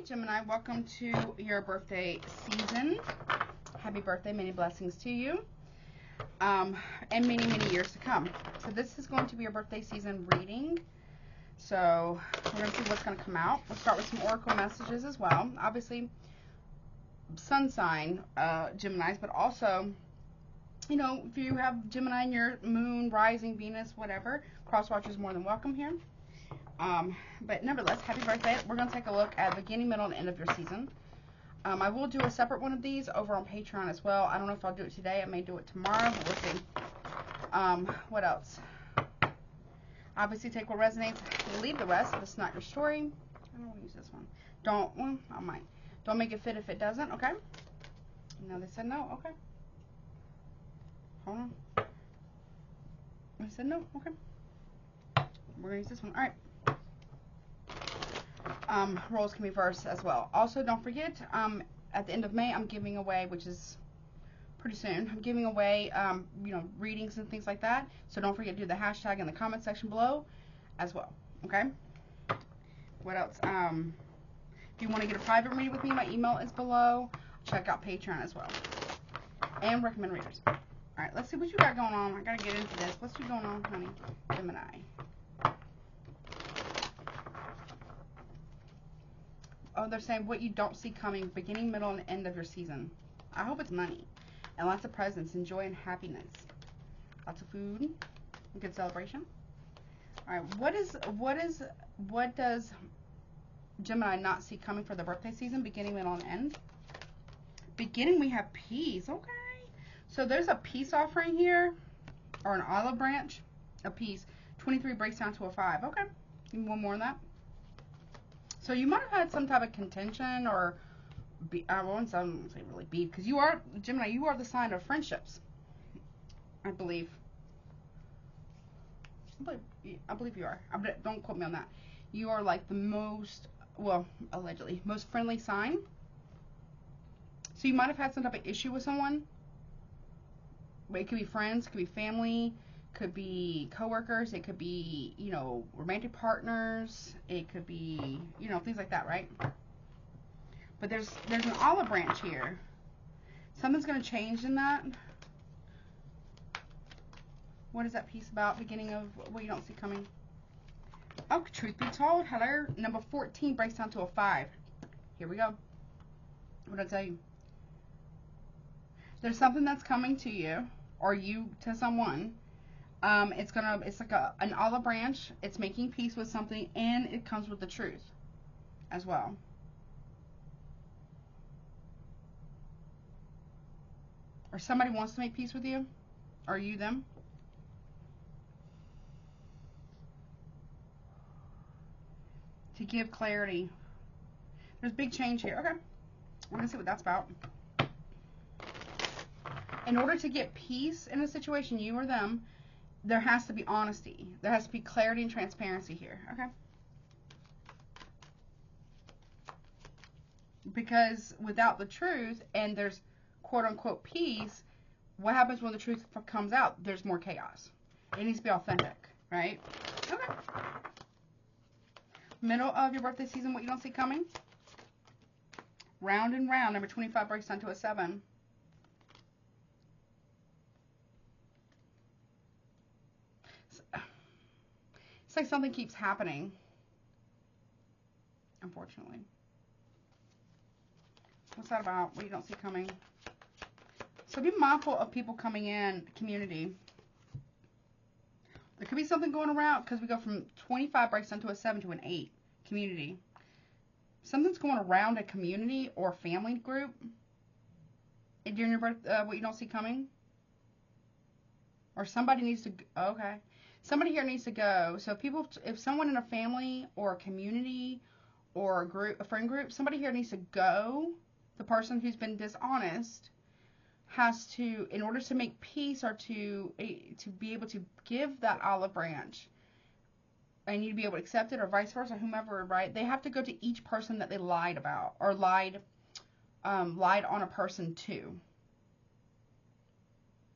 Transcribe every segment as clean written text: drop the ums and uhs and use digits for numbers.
Gemini, welcome to your birthday season. Happy birthday, many blessings to you, and many, many years to come. So this is going to be your birthday season reading. So we're going to see what's going to come out. We'll start with some oracle messages as well. Obviously, sun sign Geminis, but also, you know, if you have Gemini in your moon, rising, Venus, whatever, cross watch is more than welcome here. But nevertheless, happy birthday. We're going to take a look at the beginning, middle, and end of your season. I will do a separate one of these over on Patreon as well. I don't know if I'll do it today. I may do it tomorrow, but we'll see. What else? Obviously, take what resonates. Leave the rest if it's not your story. I don't want to use this one. Well, I might. Don't make it fit if it doesn't, okay? No, they said no, okay. Hold on. They said no, okay. We're going to use this one. All right. Roles can be reversed as well. Also, don't forget, at the end of May, I'm giving away, which is pretty soon, I'm giving away, you know, readings and things like that. So don't forget to do the hashtag in the comment section below as well, okay? What else? If you want to get a private reading with me, my email is below. Check out Patreon as well. And recommend readers. All right, let's see what you got going on. I got to get into this. What's you going on, honey? Gemini. Oh, they're saying what you don't see coming, beginning, middle, and end of your season. I hope it's money. And lots of presents, and joy, and happiness. Lots of food. Good celebration. Alright, what does Gemini not see coming for the birthday season, beginning, middle, and end? Beginning, we have peace. Okay. So there's a peace offering here, or an olive branch. A peace. 23 breaks down to a 5. Okay. Give me one more on that. So you might have had some type of contention or, I won't say really beef, because you are, Gemini, you are the sign of friendships, I believe. I believe you are. Don't quote me on that. You are like the most, well, allegedly, most friendly sign. So you might have had some type of issue with someone. But it could be friends, could be family, could be coworkers, it could be, you know, romantic partners, it could be, you know, things like that, right? But there's an olive branch here. Something's going to change in that. What is that piece about? Beginning of what you don't see coming. Oh, truth be told, hello. Number 14 breaks down to a 5. Here we go. What did I tell you? There's something that's coming to you, or you to someone. It's like an olive branch. It's making peace with something, and it comes with the truth as well. Or somebody wants to make peace with you. Are you them? To give clarity. There's big change here. Okay. We're going to see what that's about. In order to get peace in a situation, you or them, there has to be honesty. There has to be clarity and transparency here. Okay. Because without the truth, and there's quote unquote peace, what happens when the truth comes out? There's more chaos. It needs to be authentic, right? Okay. Middle of your birthday season, what you don't see coming. Round and round, number 25 breaks down to a 7. It's like something keeps happening, unfortunately. What's that about? What you don't see coming? So be mindful of people coming in, community. There could be something going around, because we go from 25 breaks down to a 7 to an 8. Community. Something's going around a community or family group during your birth, what you don't see coming. Or somebody needs to, okay. Somebody here needs to go. So people, if someone in a family or a community or a group, a friend group, somebody here needs to go. The person who's been dishonest has to, in order to make peace or to be able to give that olive branch, and you to be able to accept it, or vice versa, whomever, right? They have to go to each person that they lied about, or lied on a person to.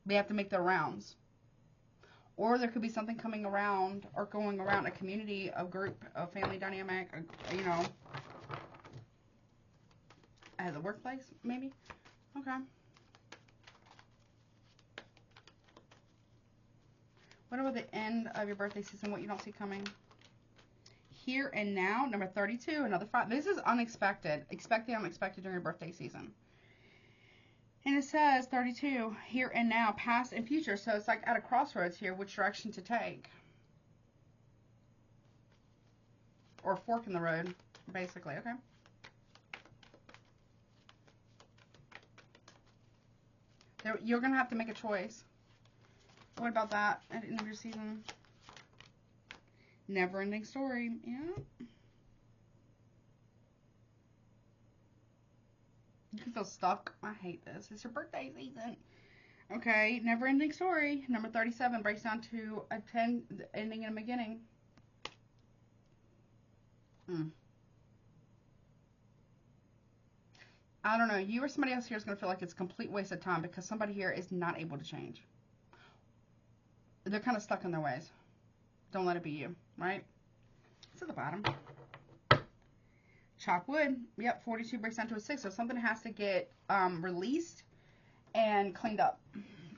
They have to make their rounds. Or there could be something coming around or going around a community, a group, a family dynamic, you know. At the workplace, maybe? Okay. What about the end of your birthday season? What you don't see coming? Here and now, number 32, another 5. This is unexpected. Expect the unexpected during your birthday season. And it says 32, here and now, past and future. So it's like at a crossroads here, which direction to take. Or fork in the road, basically, okay? You're going to have to make a choice. What about that at the end of your season? Never ending story, yeah. You can feel stuck. I hate this. It's your birthday season. Okay, never ending story. Number 37 breaks down to a 10, ending and a beginning. I don't know. You or somebody else here is going to feel like it's a complete waste of time because somebody here is not able to change. They're kind of stuck in their ways. Don't let it be you, right? It's at the bottom. Chop wood. Yep, 42 breaks down to a 6. So something has to get released and cleaned up.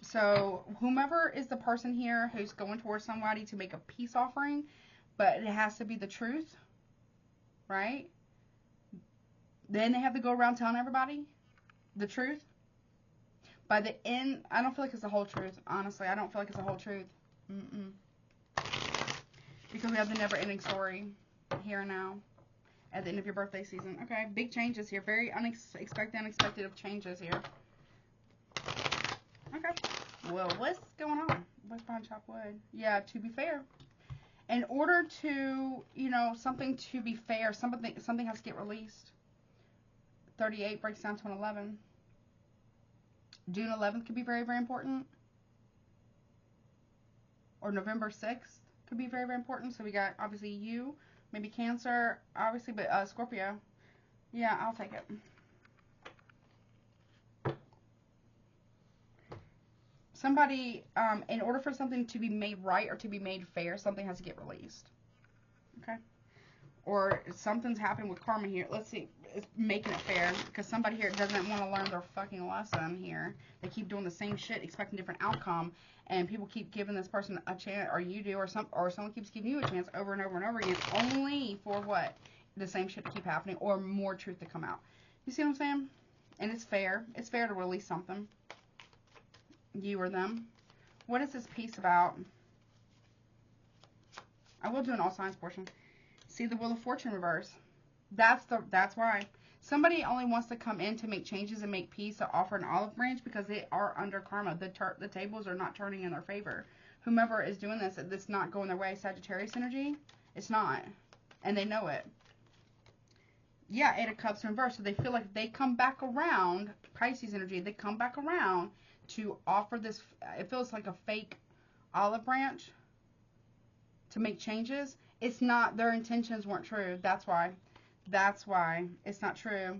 So whomever is the person here who's going towards somebody to make a peace offering, but it has to be the truth, right? Then they have to go around telling everybody the truth. By the end, I don't feel like it's the whole truth. Honestly, I don't feel like it's the whole truth. Because we have the never-ending story here and now at the end of your birthday season. Okay, big changes here. Very unexpected of changes here. Okay. Well, what's going on? What's behind chop wood? Yeah, to be fair. In order to, you know, something to be fair, something has to get released. 38 breaks down to an 11. June 11th could be very, very important. Or November 6th could be very, very important. So we got, obviously, you, maybe Cancer, obviously, but Scorpio. Yeah, I'll take it. Somebody, in order for something to be made right or to be made fair, something has to get released. Okay? Or something's happening with karma here. Let's see. It's making it fair. Because somebody here doesn't want to learn their fucking lesson here. They keep doing the same shit, expecting different outcome. And people keep giving this person a chance, or you do, or someone keeps giving you a chance over and over and over again. Only for what? The same shit to keep happening, or more truth to come out. You see what I'm saying? And it's fair. It's fair to release something. You or them. What is this piece about? I will do an all signs portion. See the Wheel of Fortune reverse. That's why. Somebody only wants to come in to make changes and make peace, to offer an olive branch, because they are under karma. The tables are not turning in their favor. Whomever is doing this, it's not going their way. Sagittarius energy, it's not. And they know it. Yeah, 8 of Cups in reverse. So they feel like they come back around, Pisces energy, they come back around to offer this, it feels like a fake olive branch to make changes. It's not, their intentions weren't true. That's why. That's why it's not true.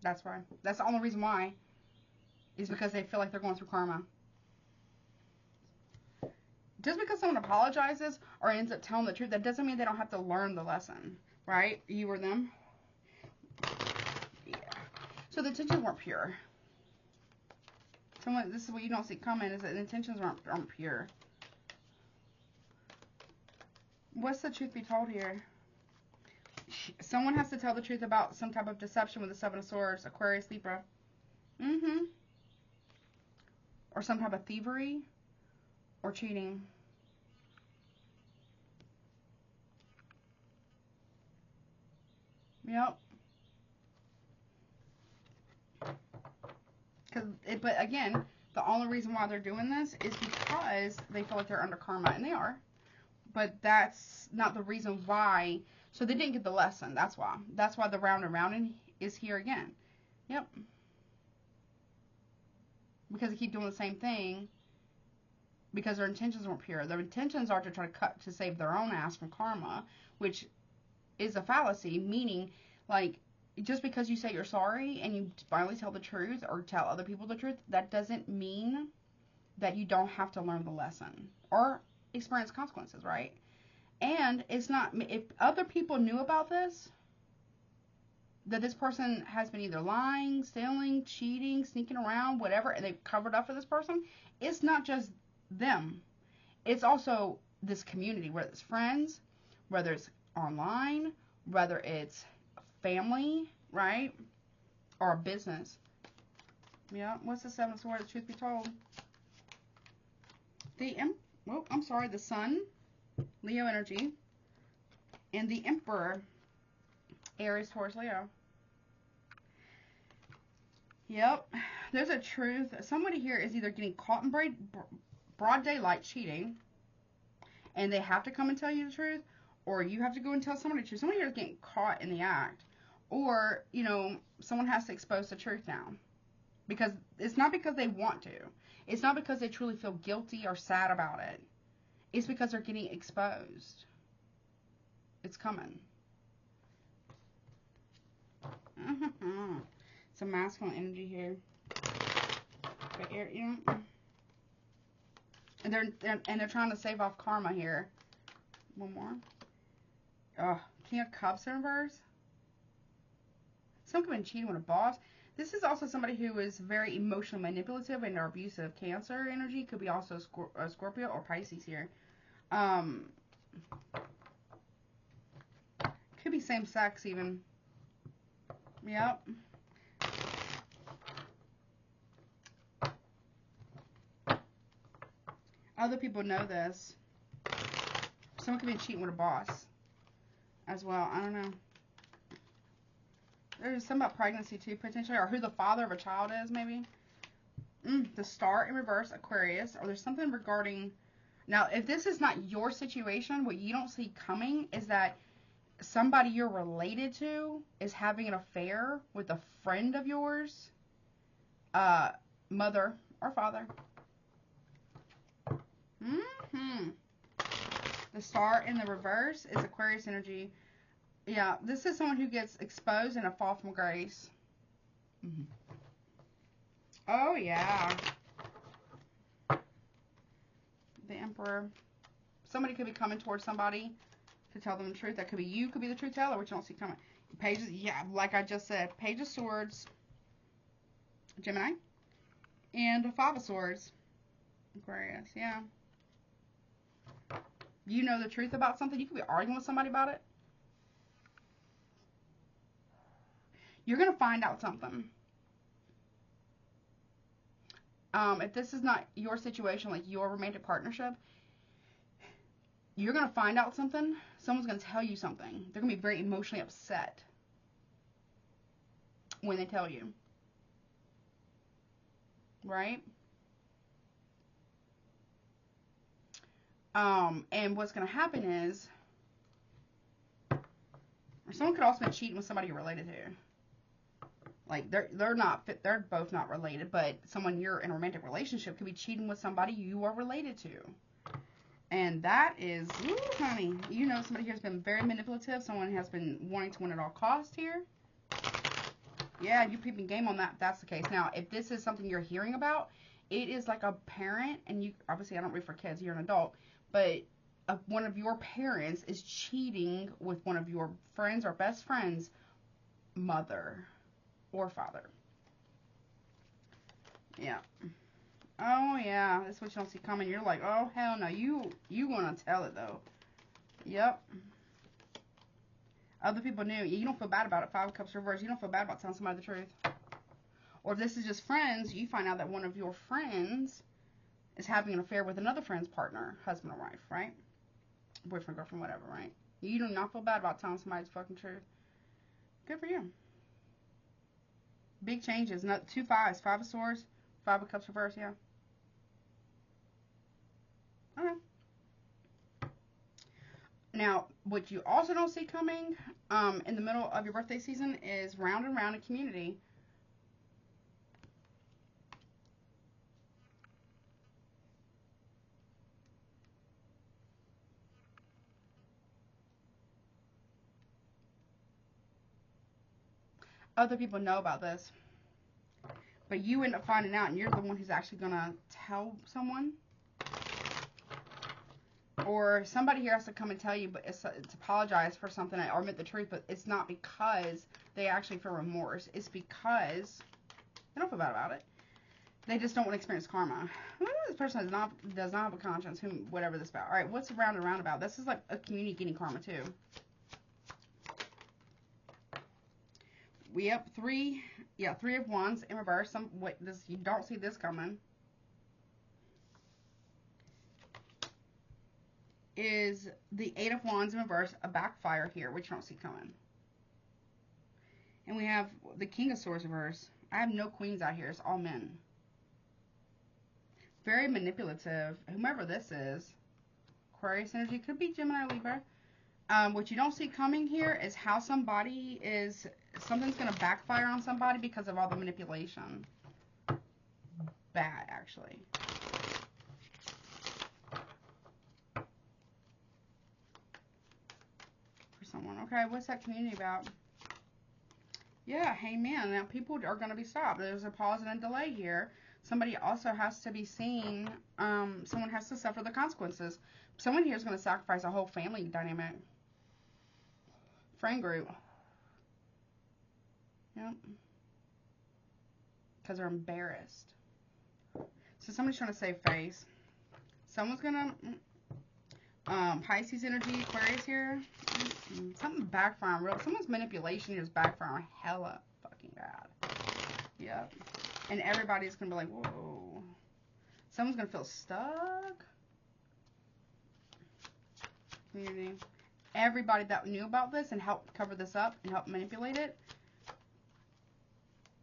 That's why. That's the only reason why. Is because they feel like they're going through karma. Just because someone apologizes or ends up telling the truth, that doesn't mean they don't have to learn the lesson. Right? You or them. Yeah. So the intentions weren't pure. This is what you don't see coming, is that the intentions aren't pure. What's the truth be told here? Someone has to tell the truth about some type of deception with the 7 of Swords, Aquarius, Libra. Or some type of thievery or cheating. Yep. But again, the only reason why they're doing this is because they feel like they're under karma, and they are. But that's not the reason why. So they didn't get the lesson. That's why. That's why the round and rounding is here again. Yep. Because they keep doing the same thing. Because their intentions weren't pure. Their intentions are to try to save their own ass from karma, which is a fallacy. Meaning, like, just because you say you're sorry and you finally tell the truth or tell other people the truth, that doesn't mean that you don't have to learn the lesson or experience consequences, right? And it's not, if other people knew about this, that this person has been either lying, stealing, cheating, sneaking around, whatever, and they've covered up for this person, it's not just them. It's also this community, whether it's friends, whether it's online, whether it's family, right? Or a business. Yeah, what's the Seven of Swords, truth be told? The Sun, Leo energy, and the Emperor, Aries, Taurus, Leo. Yep, there's a truth. Somebody here is either getting caught in broad daylight cheating, and they have to come and tell you the truth, or you have to go and tell somebody the truth. Somebody here is getting caught in the act, or, you know, someone has to expose the truth now. Because it's not because they want to. It's not because they truly feel guilty or sad about it. It's because they're getting exposed. It's coming. Some masculine energy here. And they're trying to save off karma here. One more. Oh, King of Cups in reverse. Someone could have been cheating with a boss. This is also somebody who is very emotionally manipulative and are abusive. Cancer energy. Could be also Scorpio or Pisces here. Could be same sex even. Yep. Other people know this. Someone could be cheating with a boss as well. I don't know. There's something about pregnancy too, potentially, or who the father of a child is, maybe. The Star in reverse, Aquarius, or there's something regarding. Now, if this is not your situation, what you don't see coming is that somebody you're related to is having an affair with a friend of yours, mother or father. The Star in the reverse is Aquarius energy. Yeah, this is someone who gets exposed and a fall from grace. Oh, yeah. The Emperor. Somebody could be coming towards somebody to tell them the truth. That could be you, could be the truth teller, which you don't see coming. Pages, yeah, like I just said, Page of Swords, Gemini, and the Five of Swords, Aquarius, yeah. You know the truth about something. You could be arguing with somebody about it. You're going to find out something. If this is not your situation, like your romantic partnership, you're going to find out something. Someone's going to tell you something. They're going to be very emotionally upset when they tell you. Right? And what's going to happen is, or someone could also be cheating with somebody you're related to. Like, they're both not related, but someone you're in a romantic relationship could be cheating with somebody you are related to. And that is, ooh, honey, you know somebody here has been very manipulative. Someone has been wanting to win at all costs here. Yeah, you peeping game on that if that's the case. Now, if this is something you're hearing about, it is like a parent, and you, obviously I don't read for kids, you're an adult, but one of your parents is cheating with one of your friends or best friends' mother or father. Yeah. Oh, yeah. That's what you don't see coming. You're like, oh, hell no. You want to tell it, though. Yep. Other people knew. You don't feel bad about it. Five of Cups reverse. You don't feel bad about telling somebody the truth. Or if this is just friends, you find out that one of your friends is having an affair with another friend's partner, husband or wife, right? Boyfriend, girlfriend, whatever, right? You do not feel bad about telling somebody the fucking truth. Good for you. Big changes. Not 2 5s. Five of Swords. Five of Cups reverse, yeah. Okay. Now, what you also don't see coming in the middle of your birthday season is round and round in community. Other people know about this, but you end up finding out, and you're the one who's actually going to tell someone. Or somebody here has to come and tell you, but it's apologize for something or admit the truth, but it's not because they actually feel remorse. It's because they don't feel bad about it. They just don't want to experience karma. This person does not have a conscience, whatever this is about. All right, what's round and round about? This is like a community getting karma too. We have three of wands in reverse. You don't see this coming. Is the 8 of wands in reverse, a backfire here, which you don't see coming. And we have the king of swords reverse. I have no queens out here. It's all men. Very manipulative. Whomever this is. Aquarius energy. Could be Gemini or Libra. What you don't see coming here is how something's going to backfire on somebody because of all the manipulation. Bad, actually. For someone. Okay, what's that community about? Yeah, hey man, now people are going to be stopped. There's a pause and a delay here. Somebody also has to be seen. Someone has to suffer the consequences. Someone here is going to sacrifice a whole family dynamic. Friend group. Yep. Because they're embarrassed. So somebody's trying to save face. Someone's going to... Pisces energy, Aquarius here. Something backfiring real. Someone's manipulation here is backfiring hella fucking bad. Yep. And everybody's going to be like, whoa. Someone's going to feel stuck. Community. Everybody that knew about this and helped cover this up and help manipulate it,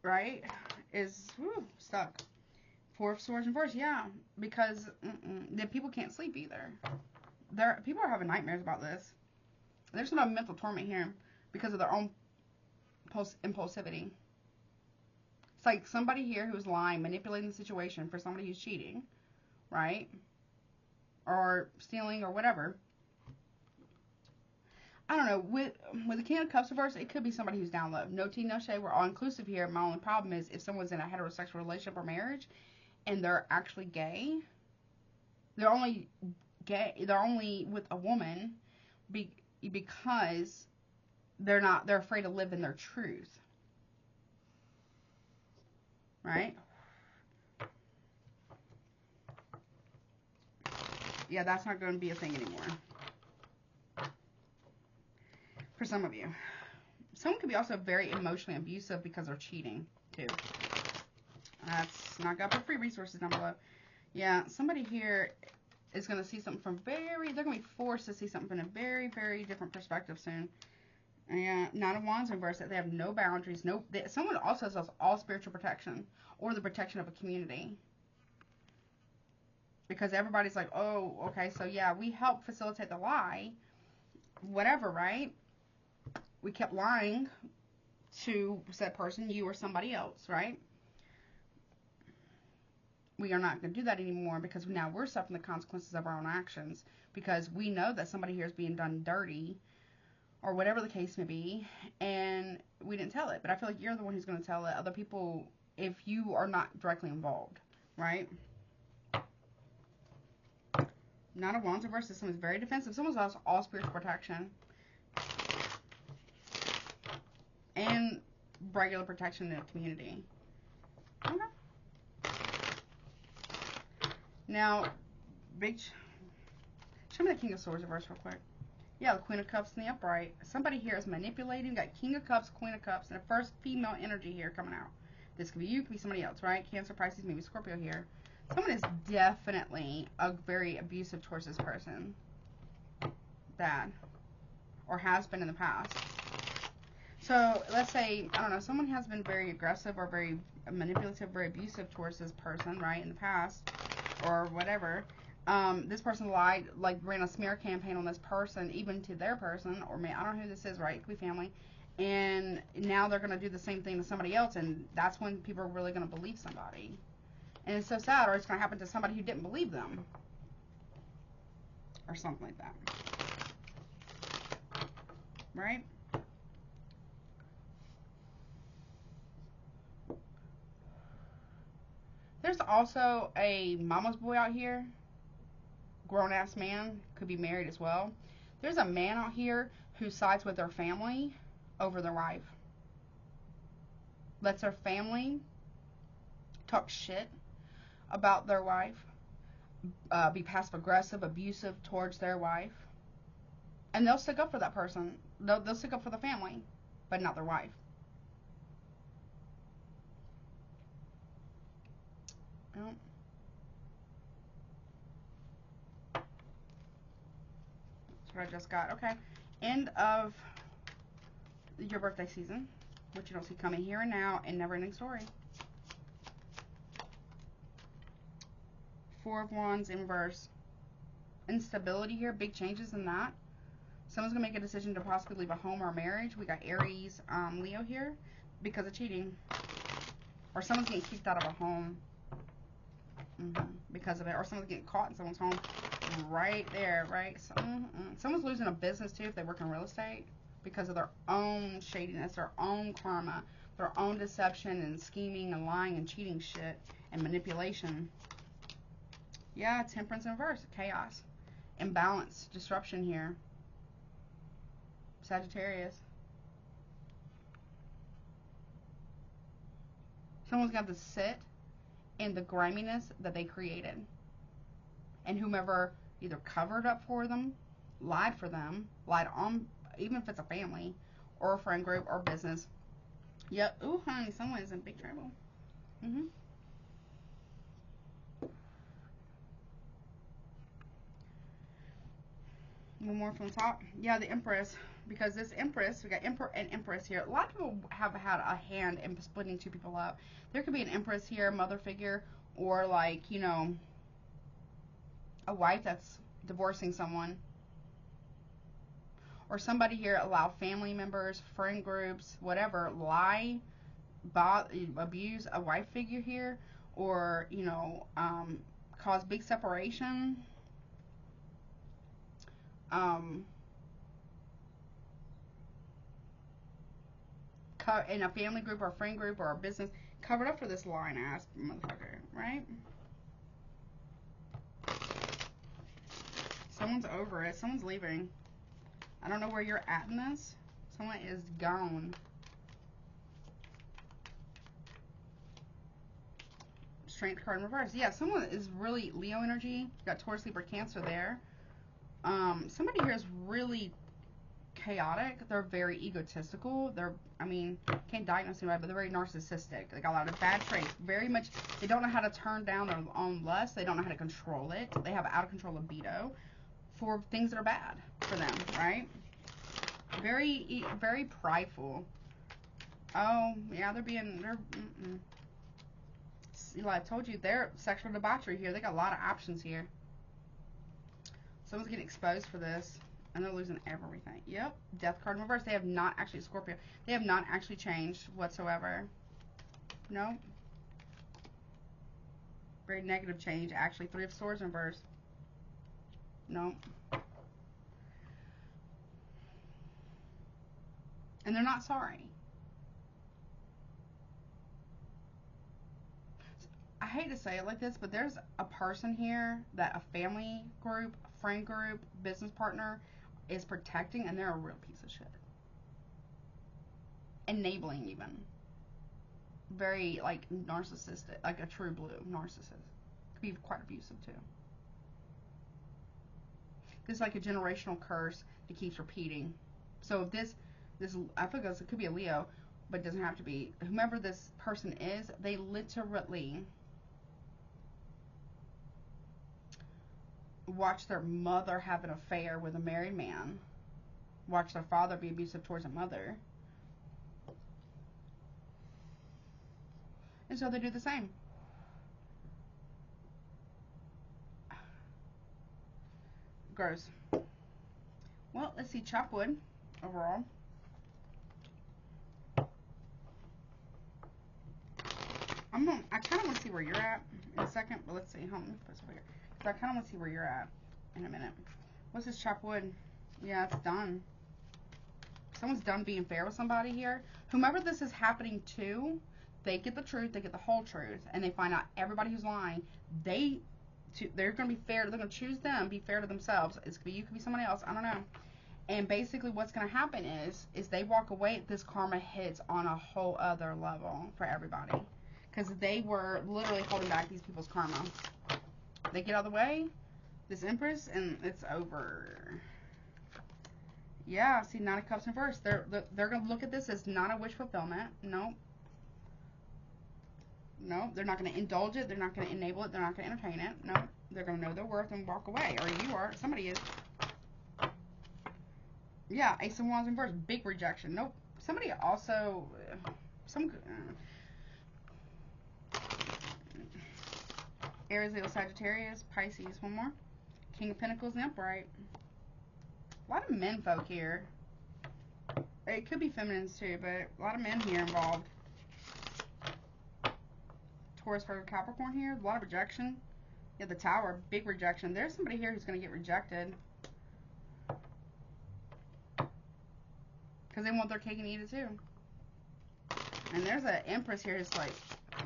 right, is stuck. 4 of swords in reverse, yeah. Because the people can't sleep either. People are having nightmares about this. There's some mental torment here because of their own impulsivity. It's like somebody here who's lying, manipulating the situation for somebody who's cheating, right? Or stealing or whatever. I don't know. With the King of Cups reverse, it could be somebody who's down low. No tea, no shade. We're all inclusive here. My only problem is if someone's in a heterosexual relationship or marriage and they're actually gay, they're only with a woman because they're afraid to live in their truth. Right? Yeah, that's not going to be a thing anymore. For some of you. Someone could be also very emotionally abusive because they're cheating, too. That's not got for free resources down below. Yeah, somebody here is going to see something they're going to be forced to see something from a very, very different perspective soon. And 9 of wands reverse, that they have no boundaries. Someone also has all spiritual protection or the protection of a community. Because everybody's like, oh, okay, so yeah, we help facilitate the lie. Whatever, right? We kept lying to said person, you or somebody else, right? We are not going to do that anymore because now we're suffering the consequences of our own actions because we know that somebody here is being done dirty or whatever the case may be, and we didn't tell it. But I feel like you're the one who's going to tell it. Other people, if you are not directly involved, right? 9 of wands reverse, someone's very defensive. Someone's lost all spiritual protection. And regular protection in the community. Okay. Now, show me the King of Swords reverse real quick. Yeah, the Queen of Cups in the upright. Somebody here is manipulating. Got King of Cups, Queen of Cups, and the first female energy here coming out. This could be you, could be somebody else, right? Cancer, Pisces, maybe Scorpio here. Someone is definitely very abusive towards this person. Bad. Or has been in the past. So, let's say, I don't know, someone has been very aggressive or very manipulative, very abusive towards this person, right, in the past, or whatever. This person lied, like, ran a smear campaign on this person, even to their person, or I don't know who this is, right, it could be family, and now they're going to do the same thing to somebody else, and that's when people are really going to believe somebody. And it's so sad, or it's going to happen to somebody who didn't believe them, or something like that. Right? There's also a mama's boy out here. grown-ass man, could be married as well. There's a man out here who sides with their family over their wife. Lets their family talk shit about their wife, be passive-aggressive, abusive towards their wife. And they'll stick up for that person. They'll stick up for the family, but not their wife. Oh. That's what I just got. Okay. End of your birthday season, which you don't see coming here and now, and never ending story. Four of Wands in reverse. Instability here, big changes in that. Someone's going to make a decision to possibly leave a home or a marriage. We got Aries, Leo here because of cheating. Or someone's getting kicked out of a home because of it. Or someone's getting caught in someone's home right there, right? So, someone's losing a business too if they work in real estate because of their own shadiness, their own karma, their own deception and scheming and lying and cheating shit and manipulation. Yeah, Temperance in reverse, chaos, imbalance, disruption here. Sagittarius. Someone's got to sit in the griminess that they created. And whomever either covered up for them, lied on, even if it's a family, or a friend group, or business. Yep. Ooh, honey, someone is in big trouble. One more from the top. Yeah, the Empress. Because this Empress, we got Emperor and Empress here. A lot of people have had a hand in splitting two people up. There could be an Empress here, mother figure, or like, you know, a wife that's divorcing someone. Or somebody here allow family members, friend groups, whatever, lie, abuse a wife figure here, or, you know, cause big separation. In a family group or a friend group or a business, covered up for this lying ass motherfucker, right? Someone's over it. Someone's leaving. I don't know where you're at in this. Someone is gone. Strength card in reverse. Yeah, someone is really Leo energy. Got Taurus, Libra, Cancer there. Somebody here is really chaotic. They're very egotistical. Can't diagnose anybody, but they're very narcissistic. They got a lot of bad traits. Very much, they don't know how to turn down their own lust. They don't know how to control it. They have out of control libido for things that are bad for them, right? Very, very prideful. Oh, yeah, I told you, they're sexual debauchery here. They got a lot of options here. Someone's getting exposed for this. And they're losing everything. Yep. Death card in reverse. They have not actually, Scorpio. They have not actually changed whatsoever. Nope. Very negative change, actually. Three of Swords in reverse. Nope. And they're not sorry. I hate to say it like this, but there's a person here that a family group, friend group, business partner is protecting, and they're a real piece of shit. Enabling, even. Very, like, narcissistic. Like a true blue narcissist. Could be quite abusive, too. This is like a generational curse that keeps repeating. So if this, I think it could be a Leo, but it doesn't have to be. Whomever this person is, they literally watch their mother have an affair with a married man, watch their father be abusive towards a mother, and so they do the same. Gross. Well, let's see, chop wood overall. I kind of want to see where you're at in a second, but let's see. Hold on, let me put this over here. So I kind of want to see where you're at in a minute. What's this chop wood? Yeah, it's done. Someone's done being fair with somebody here. Whomever this is happening to, they get the truth, they get the whole truth, and they find out everybody who's lying. They they're going to be fair. They're going to choose them, be fair to themselves. It could be you, could be somebody else. I don't know. And basically what's going to happen is they walk away. This karma hits on a whole other level for everybody. Because they were literally holding back these people's karma. They get out of the way, this Empress, and it's over. Yeah, see, Nine of Cups in reverse. They're going to look at this as not a wish fulfillment. Nope. No, they're not going to indulge it. They're not going to enable it. They're not going to entertain it. No, they're going to know their worth and walk away. Or you are. Somebody is. Yeah, Ace of Wands in reverse. Big rejection. Nope. Somebody also... Aries, Leo, Sagittarius, Pisces. One more. King of Pentacles in the upright. A lot of men folk here. It could be feminines too, but a lot of men here involved. Taurus, Virgo, Capricorn here. A lot of rejection. Yeah, the Tower. Big rejection. There's somebody here who's going to get rejected. Because they want their cake and eat it too. And there's an Empress here who's like,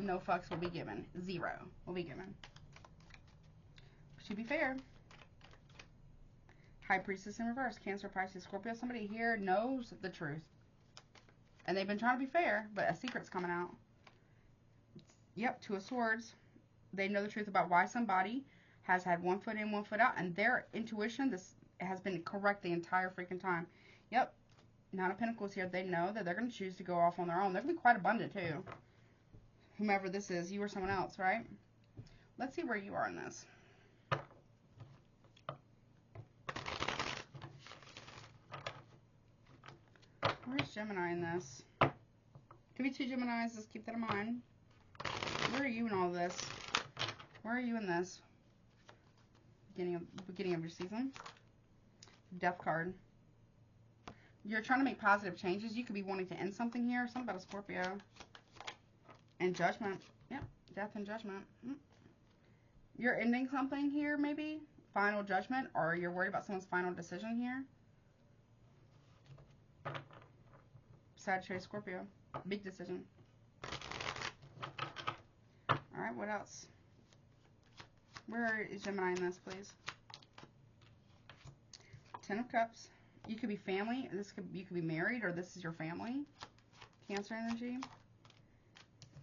no fucks will be given. Zero will be given. Should be fair. High Priestess in reverse. Cancer, Pisces, Scorpio. Somebody here knows the truth. And they've been trying to be fair, but a secret's coming out. Yep, Two of Swords. They know the truth about why somebody has had one foot in, one foot out. And their intuition has been correct the entire freaking time. Yep. Nine of Pentacles here. They know that they're going to choose to go off on their own. They're going to be quite abundant too. Whomever this is, you or someone else, right? Let's see where you are in this. Where's Gemini in this? Could be two Geminis. Just keep that in mind. Where are you in all this? Where are you in this? Beginning of your season. Death card. You're trying to make positive changes. You could be wanting to end something here. Something about a Scorpio. And Judgment. Yep. Death and Judgment. You're ending something here, maybe. Final Judgment. Or you're worried about someone's final decision here. Sagittarius, Scorpio. Big decision. Alright, what else? Where is Gemini in this, please? Ten of Cups. You could be family. You could be married, or this is your family. Cancer energy.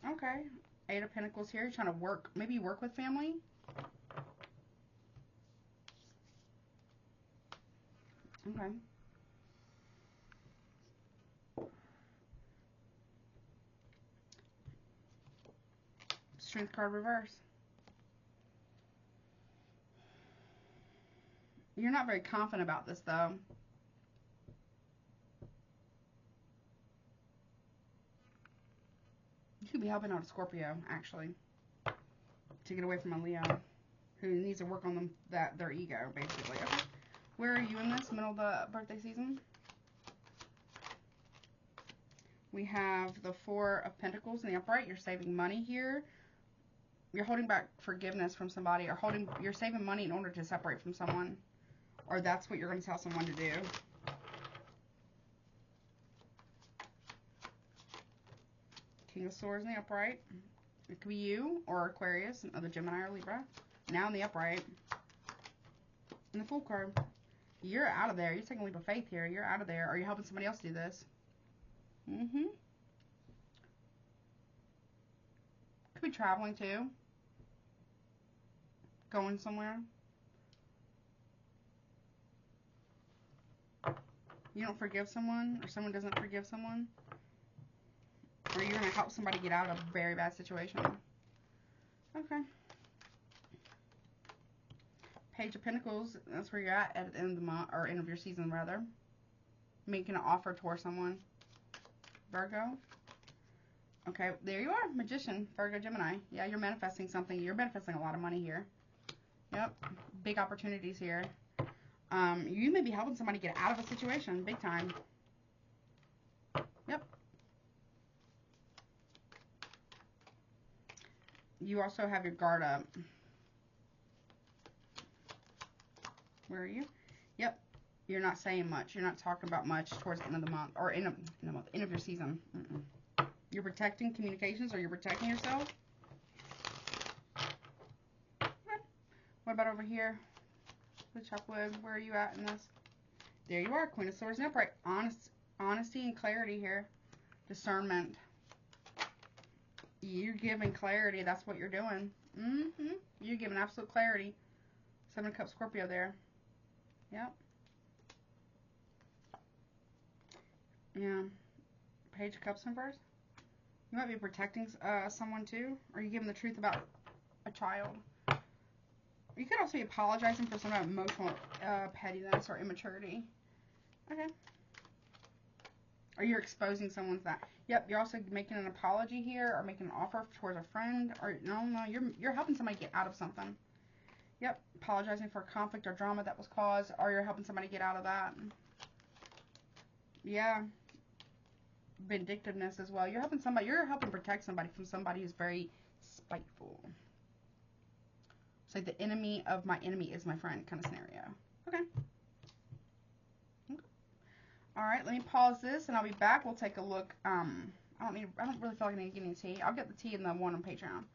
Okay. Eight of Pentacles here. You're trying to work. Maybe you work with family. Okay. Strength card reverse. You're not very confident about this, though. You could be helping out a Scorpio, actually, to get away from a Leo who needs to work on their ego, basically. Okay. Where are you in this? Middle of the birthday season? We have the Four of Pentacles in the upright. You're saving money here. You're holding back forgiveness from somebody, or you're saving money in order to separate from someone. Or that's what you're going to tell someone to do. King of Swords in the upright. It could be you or Aquarius, another Gemini or Libra. Now in the upright. And the Fool card. You're out of there. You're taking a leap of faith here. You're out of there. Are you helping somebody else do this? Could be traveling too. Going somewhere. You don't forgive someone, or someone doesn't forgive someone. Or you're going to help somebody get out of a very bad situation. Okay. Page of Pentacles, that's where you're at the end of the month, or end of your season, rather. Making an offer towards someone. Virgo. Okay, there you are. Magician, Virgo, Gemini. Yeah, you're manifesting something. You're manifesting a lot of money here. Yep. Big opportunities here. You may be helping somebody get out of a situation, big time. Yep. You also have your guard up. Where are you? Yep. You're not saying much. You're not talking about much towards the end of the month, or end of your season. You're protecting communications, or you're protecting yourself. Okay. What about over here? The Chuckwood, where are you at in this? There you are, Queen of Swords and upright. Honesty and clarity here. Discernment. You're giving clarity. That's what you're doing. You're giving absolute clarity. Seven of Cups, Scorpio there. Yep. Yeah. Page of Cups in first. You might be protecting someone too. Or you giving the truth about a child. You could also be apologizing for some emotional pettiness or immaturity. Okay. Or you're exposing someone's that. Yep, you're also making an apology here or making an offer towards a friend. Or no, you're helping somebody get out of something. Yep, apologizing for conflict or drama that was caused. Or you're helping somebody get out of that. Yeah. Vindictiveness as well. You're helping protect somebody from somebody who's very spiteful. It's like the enemy of my enemy is my friend kind of scenario. Okay. All right, let me pause this and I'll be back. We'll take a look. I don't really feel like I need to get any tea. I'll get the tea in the one on Patreon.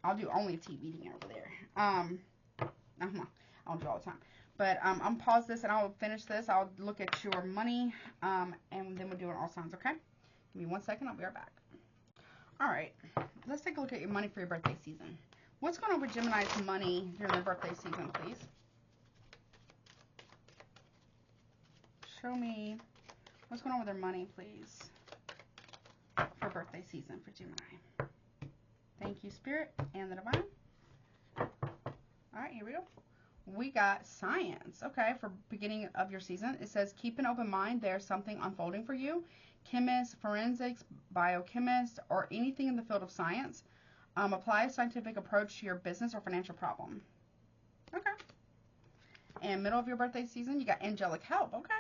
I'll do only a tea reading over there. I don't do it all the time. But I'll pause this and I'll finish this. I'll look at your money and then we'll do it all signs, okay? Give me 1 second. I'll be right back. All right, let's take a look at your money for your birthday season. What's going on with Gemini's money during their birthday season, please? Show me what's going on with their money, please, for birthday season for Gemini. Thank you, Spirit and the Divine. All right, here we go. We got science. Okay, for beginning of your season, it says keep an open mind. There's something unfolding for you. Chemist, forensics, biochemist, or anything in the field of science. Apply a scientific approach to your business or financial problem. Okay. And middle of your birthday season, you got angelic help. Okay.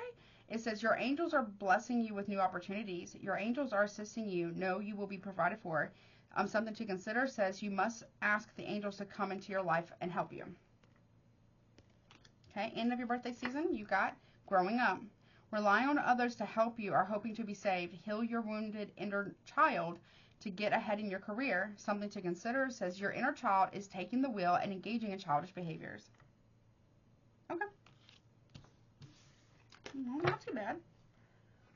It says your angels are blessing you with new opportunities. Your angels are assisting you. Know you will be provided for. Something to consider says you must ask the angels to come into your life and help you. Okay. End of your birthday season, you got growing up. Rely on others to help you or hoping to be saved. Heal your wounded inner child to get ahead in your career. Something to consider says your inner child is taking the wheel and engaging in childish behaviors. Okay. Well, not too bad.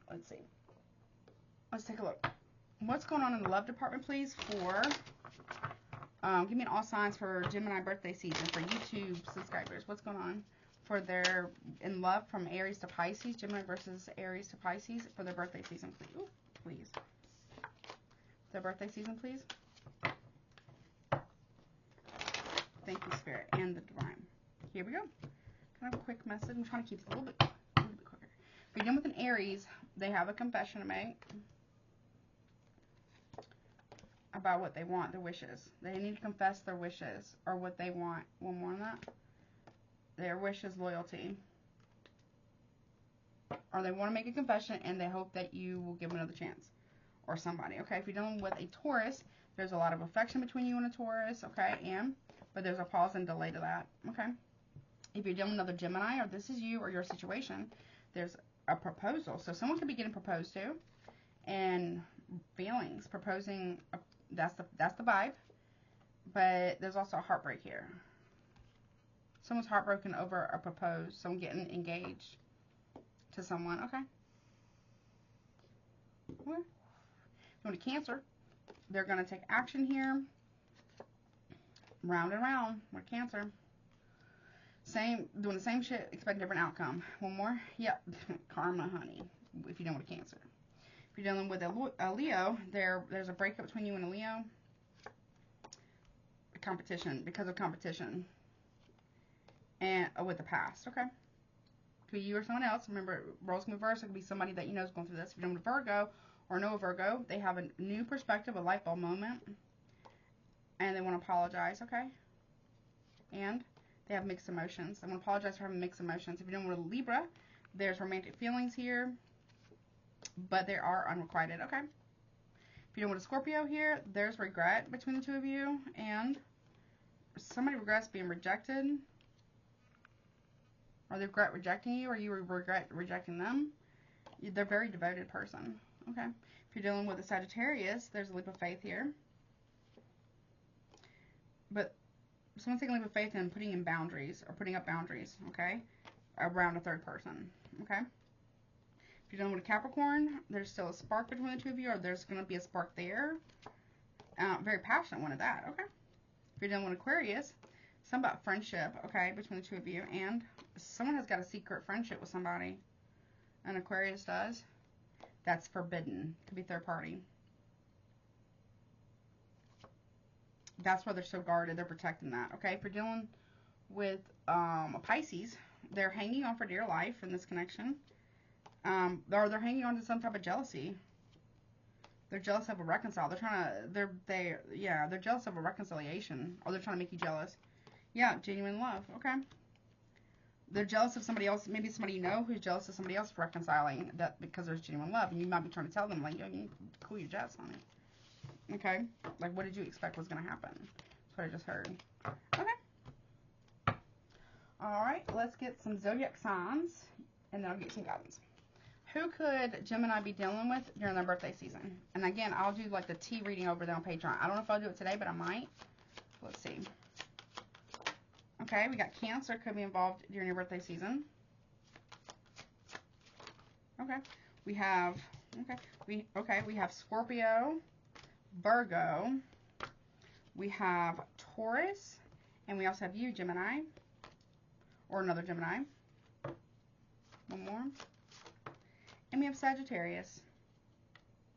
Let's see. Let's take a look. What's going on in the love department, please, for... give me an all signs for Gemini birthday season for YouTube subscribers. What's going on for their in love from Aries to Pisces? Gemini versus Aries to Pisces for their birthday season, please. Ooh, please. Their birthday season, please. Thank you, Spirit and the Divine. Here we go. Kind of a quick message. I'm trying to keep it a little bit quicker. Begin with an Aries. They have a confession to make about what they want, their wishes. They need to confess their wishes or what they want. One more on that. Their wish is loyalty. Or they want to make a confession and they hope that you will give them another chance. Or somebody, okay? If you're dealing with a Taurus, there's a lot of affection between you and a Taurus, okay? But there's a pause and delay to that, okay? If you're dealing with another Gemini, or this is you or your situation, there's a proposal. So someone could be getting proposed to, and feelings, proposing, that's the vibe. But there's also a heartbreak here. Someone's heartbroken over a propose, someone getting engaged to someone, okay? What? Going to Cancer, they're going to take action here. Round and round with Cancer. Doing the same shit, expect a different outcome. One more. Yep. Karma, honey. If you're dealing with Cancer. If you're dealing with a Leo, there's a breakup between you and a Leo. Competition, because of competition. And with the past, okay? Could be you or someone else. Remember, roles can reverse. It could be somebody that you know is going through this. If you're dealing with Virgo, or know a Virgo, they have a new perspective, a light bulb moment, and they want to apologize, okay? And they have mixed emotions. They want to apologize for having mixed emotions. If you're dealing with a Libra, there's romantic feelings here, but they are unrequited, okay? If you're dealing with a Scorpio here, there's regret between the two of you, and somebody regrets being rejected, or they regret rejecting you, or you regret rejecting them. They're a very devoted person. Okay. If you're dealing with a Sagittarius, there's a leap of faith here. But someone's taking a leap of faith and putting in boundaries, or putting up boundaries, okay, around a third person, okay? If you're dealing with a Capricorn, there's still a spark between the two of you, or there's going to be a spark there. Very passionate one at that, okay? If you're dealing with Aquarius, something about friendship, okay, between the two of you, and someone has got a secret friendship with somebody, and Aquarius does. That's forbidden. Could be third party. That's why they're so guarded. They're protecting that, okay? If you're dealing with a Pisces, they're hanging on for dear life in this connection. Or they're hanging on to some type of jealousy. They're jealous of a reconcile. They're trying to, they're jealous of a reconciliation. Or they're trying to make you jealous. Yeah, genuine love. Okay. They're jealous of somebody else, maybe somebody you know who's jealous of somebody else reconciling that because there's genuine love. And you might be trying to tell them, like, yo, you cool your jets, honey. Okay? Like, what did you expect was going to happen? That's what I just heard. Okay. Alright, let's get some zodiac signs. And then I'll get some guidance. Who could Gemini be dealing with during their birthday season? And again, I'll do like the tea reading over there on Patreon. I don't know if I'll do it today, but I might. Let's see. Okay, we got Cancer could be involved during your birthday season. Okay. We have we have Scorpio, Virgo. We have Taurus, and we also have you, Gemini, or another Gemini. One more. And we have Sagittarius.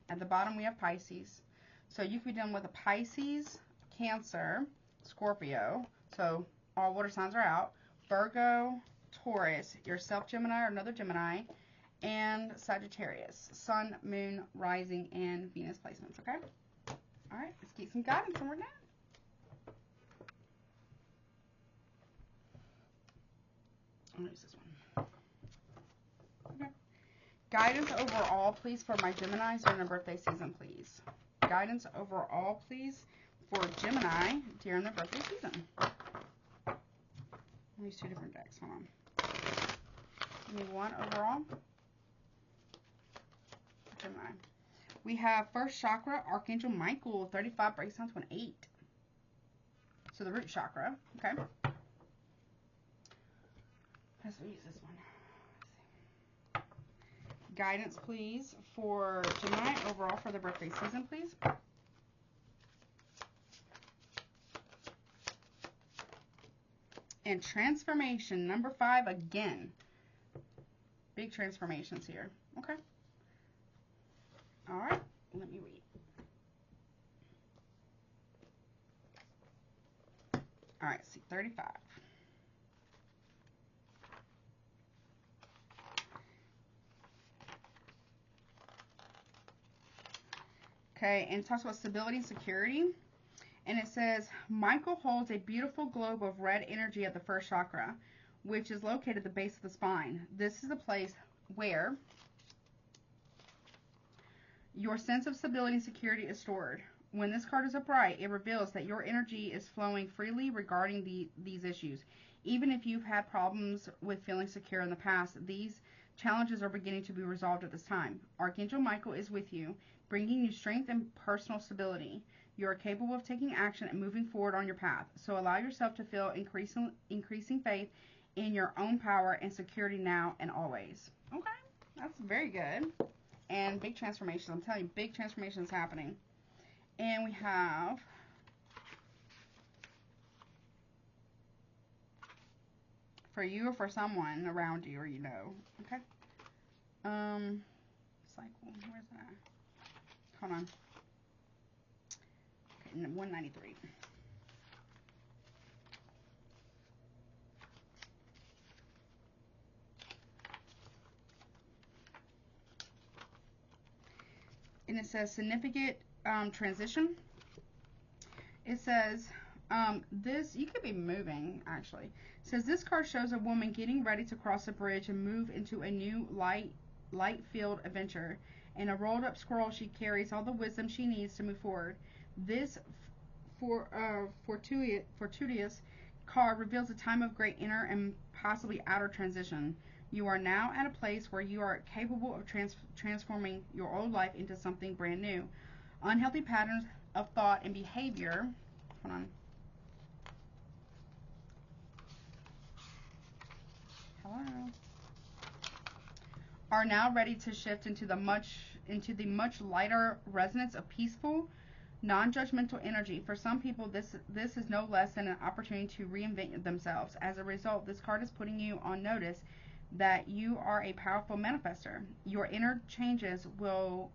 At the bottom, we have Pisces. So you could be dealing with a Pisces, Cancer, Scorpio. So all water signs are out. Virgo, Taurus, yourself, Gemini, or another Gemini, and Sagittarius. Sun, Moon, Rising, and Venus placements, okay? All right, let's get some guidance and we're done. I'm going to use this one. Okay. Guidance overall, please, for my Geminis during their birthday season, please. Guidance overall, please, for Gemini during their birthday season. I'll use two different decks. Hold on. Give me one overall. Gemini. We have first chakra, Archangel Michael, 35 breaks down to an 8. So the root chakra, okay? Let's use this one. Guidance, please, for Gemini overall for the birthday season, please. And transformation, number 5 again. Big transformations here. Okay. All right. Let me read. All right. See, 35. Okay, and it talks about stability and security. And it says, Michael holds a beautiful globe of red energy at the first chakra, which is located at the base of the spine. This is the place where your sense of stability and security is stored. When this card is upright, it reveals that your energy is flowing freely regarding these issues. Even if you've had problems with feeling secure in the past, these challenges are beginning to be resolved at this time. Archangel Michael is with you, bringing you strength and personal stability. You are capable of taking action and moving forward on your path. So allow yourself to feel increasing faith in your own power and security now and always. Okay, that's very good. And big transformation. I'm telling you, big transformation is happening. And we have for you or for someone around you or you know. Okay. Cycle. Where's that? Hold on. Okay, 193. And it says significant transition. It says this, you could be moving actually. It says this card shows a woman getting ready to cross a bridge and move into a new light-filled adventure. In a rolled up scroll, she carries all the wisdom she needs to move forward. This fortuitous card reveals a time of great inner and possibly outer transition. You are now at a place where you are capable of transforming your old life into something brand new. Unhealthy patterns of thought and behavior, hold on, Hello. Are now ready to shift into the much lighter resonance of peaceful, non-judgmental energy. For some people, this is no less than an opportunity to reinvent themselves. As a result, this card is putting you on notice that you are a powerful manifester. Your inner changes will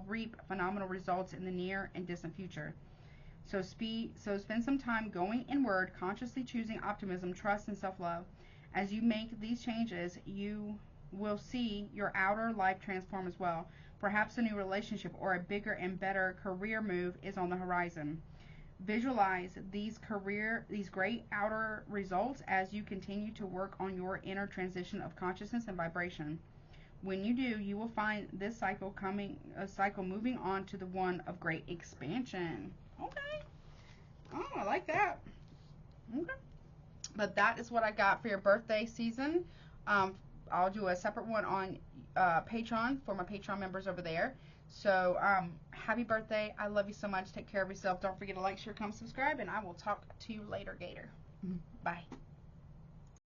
reap phenomenal results in the near and distant future. So spend some time going inward, consciously choosing optimism, trust, and self-love. As you make these changes, you will see your outer life transform as well. Perhaps a new relationship or a bigger and better career move is on the horizon. Visualize these great outer results as you continue to work on your inner transition of consciousness and vibration. When you do, you will find this cycle moving on to the one of great expansion. Okay. Oh, I like that. Okay. But that is what I got for your birthday season. I'll do a separate one on Patreon for my Patreon members over there. So, happy birthday. I love you so much. Take care of yourself. Don't forget to like, share, comment, subscribe, and I will talk to you later, Gator. Bye.